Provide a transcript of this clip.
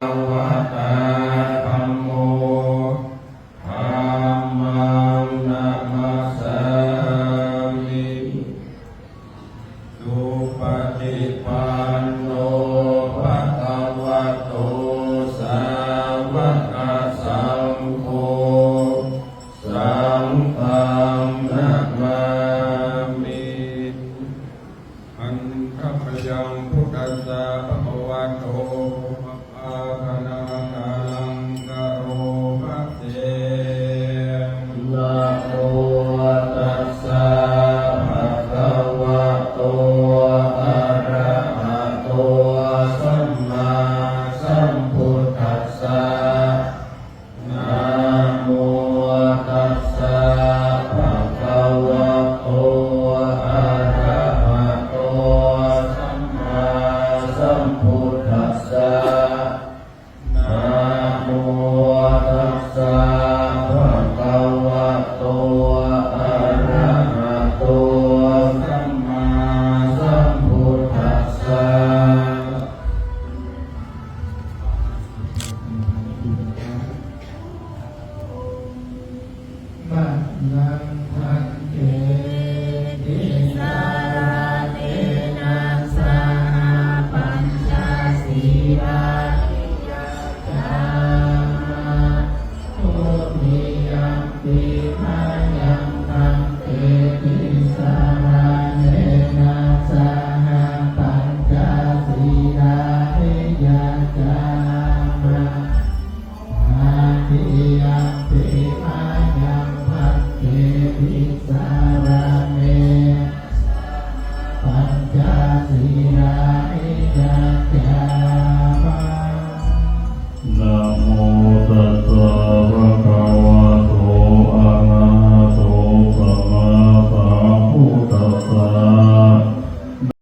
วะตาธัมโมธัมมังนะมัสสามิสุปฏิปันโนภะคะวะโตสาวกสังโฆสังฆังนะมามิอันธัมมยังพุทธัสสะภะคะวะโตอาคานาคังกะโรภะเตนะโมตัสสะภะคะวะโตอะระหะโตสัมมาสัมพุทธัสสะนะโมตัสสะภะคะวะโตอะระหะโตสัมมาสัมพุทธัสสะนะโมตัสสะภะคะวะโตอะระหะโตสัมมาสัมพุทธัสสะบัดนั้น